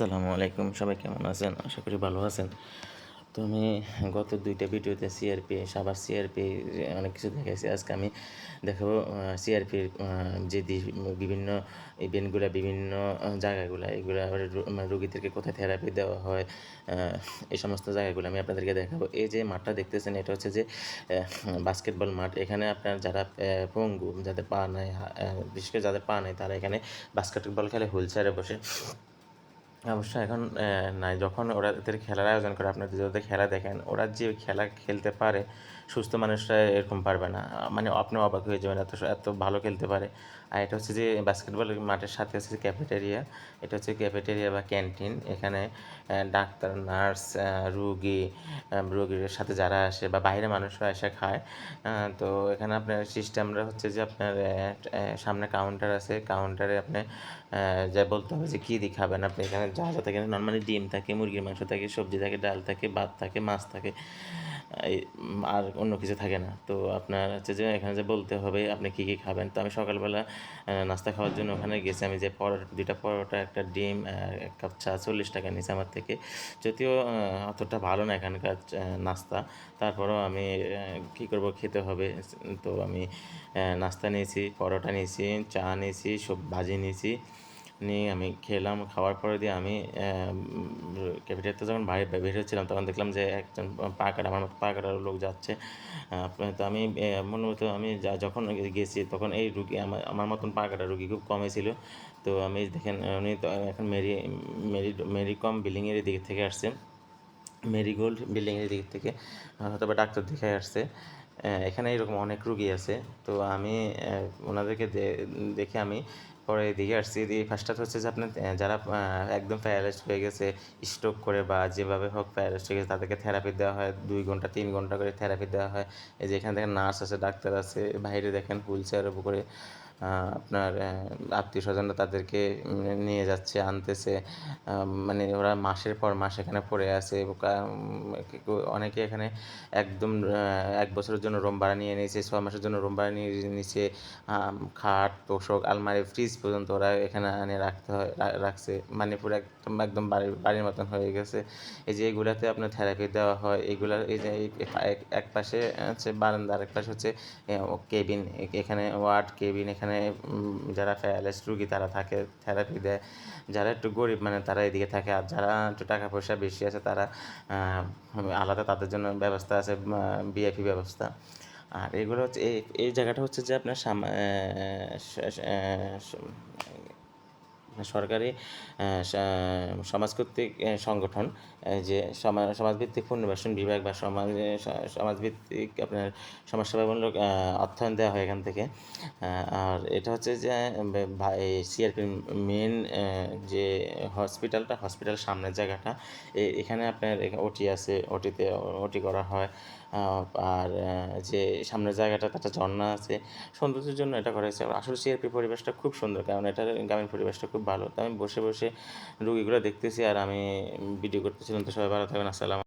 আসসালামু আলাইকুম, সবাই কেমন আছেন? আশা করি ভালো আছেন। তো আমি গত ২টা ভিডিওতে সিআরপি, সাভার সিআরপি অনেক কিছু দেখাইছি। আজকে আমি দেখাবো সিআরপির যে বিভিন্ন ইভেন্টগুলা, বিভিন্ন জায়গাগুলা, এগুলা মানে রোগীদেরকে কোথায় থেরাপি দেওয়া হয়, এই সমস্ত জায়গাগুলো আমি আপনাদেরকে দেখাবো। এই যে মাঠটা দেখতেছেন, এটা হচ্ছে যে বাস্কেটবল মাঠ। এখানে আপনার যারা পঙ্গু, যাদের পা নাই, বিশেষ করে যাদের পা নাই, তারা এখানে বাস্কেটবল খেলে হুইল চেয়ারে বসে। অবশ্য এখন নাই, যখন ওরা এদের খেলার আয়োজন করে, আপনারা যদি ওদের খেলা দেখেন, ওরা যে খেলা খেলতে পারে, সুস্থ মানুষরা এরকম পারবে না। মানে আপনি অবাক হয়ে যাবেন, এত এত ভালো খেলতে পারে। আর এটা হচ্ছে যে বাস্কেটবলের মাঠের সাথে হচ্ছে ক্যাফেটেরিয়া। এটা হচ্ছে ক্যাফেটেরিয়া বা ক্যান্টিন। এখানে ডাক্তার, নার্স, রুগী, রোগীর সাথে যারা আসে বা বাইরের মানুষরা এসে খায়। তো এখানে আপনার সিস্টেমটা হচ্ছে যে আপনার সামনে কাউন্টার আছে। কাউন্টারে আপনি যা বলতে হবে যে কী দিয়ে খাবেন আপনি। এখানে যা যা থাকে, নর্মালি ডিম থাকে, মুরগির মাংস থাকে, সবজি থাকে, ডাল থাকে, ভাত থাকে, মাছ থাকে, আর অন্য কিছু থাকে না। তো আপনার হচ্ছে যে এখানে যে বলতে হবে আপনি কী কী খাবেন। তো আমি সকালবেলা নাস্তা খাওয়ার জন্য ওখানে গেছি। আমি যে দুইটা পরোটা, একটা ডিম, ১ কাপ চা ৪০ টাকা নিয়েছে আমার থেকে। যদিও অতটা ভালো না এখানকার নাস্তা, তারপরেও আমি কী করব, খেতে হবে। তো আমি নাস্তা নিয়েছি, পরোটা নিয়েছি, চা নিয়েছি, সব ভাজি নিয়েছি, নিয়ে আমি খেলাম। খাওয়ার পরে দিয়ে আমি ক্যাফেটেরিয়াতে যখন বের হচ্ছিলাম, তখন দেখলাম যে একজন পা কাটা, আমার মতো পা কাটার লোক যাচ্ছে। তো আমি মূলত আমি যখন গেছি, তখন এই রুগী আমার মতন পা কাটা রুগী খুব কমই ছিল। তো আমি দেখেন, উনি তো এখন মেরিকম বিল্ডিংয়ের দিক থেকে আসছে, মেরিগোল্ড বিল্ডিংয়ের দিক থেকে হয়তো বা ডাক্তার দেখায় আসছে। এখানে এরকম অনেক রুগী আছে। তো আমি ওনাদেরকে দেখে আমি পরে এদিকে আসছি। এদিকে ফার্স্টটা হচ্ছে যে আপনার যারা একদম প্যারালাইজড হয়ে গেছে, স্ট্রোক করে বা যেভাবে হোক প্যারালাইজড হয়ে গেছে, তাদেরকে থেরাপি দেওয়া হয়। ২ ঘন্টা ৩ ঘন্টা করে থেরাপি দেওয়া হয়। এই যে এখানে দেখেন নার্স আছে, ডাক্তার আছে, বাইরে দেখেন হুইল চেয়ারের উপরে আপনার আত্মীয়-স্বজনরা তাদেরকে নিয়ে যাচ্ছে, আনতেছে। মানে ওরা মাসের পর মাস এখানে পড়ে আছে। অনেকে এখানে একদম ১ বছরের জন্য রুম ভাড়া নিয়ে নিয়েছে, ৬ মাসের জন্য রুম ভাড়া নিয়ে নিছে। খাট, তোশক, আলমারি, ফ্রিজ পর্যন্ত ওরা এখানে এনে রাখছে। মানে পুরো একদম বাড়ির মতন হয়ে গেছে। এই যে এগুলাতে আপনার থেরাপি দেওয়া হয়। এগুলার এই যে এক পাশে হচ্ছে বারান্দা, আরেক পাশে হচ্ছে কেবিন। এখানে ওয়ার্ড, কেবিন, এখানে যারা প্যারালাইজড রুগী তারা থাকে, থেরাপি দেয়। যারা একটু গরিব মানে তারা এদিকে থাকে, আর যারা একটু টাকা পয়সা বেশি আছে তারা আলাদা তাদের জন্য ব্যবস্থা আছে, ভিআইপি ব্যবস্থা। আর এগুলো হচ্ছে এই জায়গাটা হচ্ছে যে আপনার সরকারি সমাজকর্তৃক সংগঠন, যে সমাজভিত্তিক পুনর্বাসন বিভাগ বা সমাজভিত্তিক আপনার সমাজসেবামূলক অর্থায়ন দেওয়া হয় এখান থেকে। আর এটা হচ্ছে যে সিআরপির মেন যে হসপিটালের সামনের জায়গাটা, এখানে আপনার ওটি আছে, ওটি করা হয়। আর যে সামনের জায়গাটাতে একটা ঝর্ণা আছে, সৌন্দর্যের জন্য এটা করা হয়েছে। আসলে সিআরপি পরিবেশটা খুব সুন্দর, কারণ এটার গ্রামীণ পরিবেশটা খুব ভালো। তো আমি বসে বসে রুগীগুলো দেখতেছি আর আমি ভিডিও করতেছিলাম। তো সবাই ভালো থাকবেন। আসসালাম।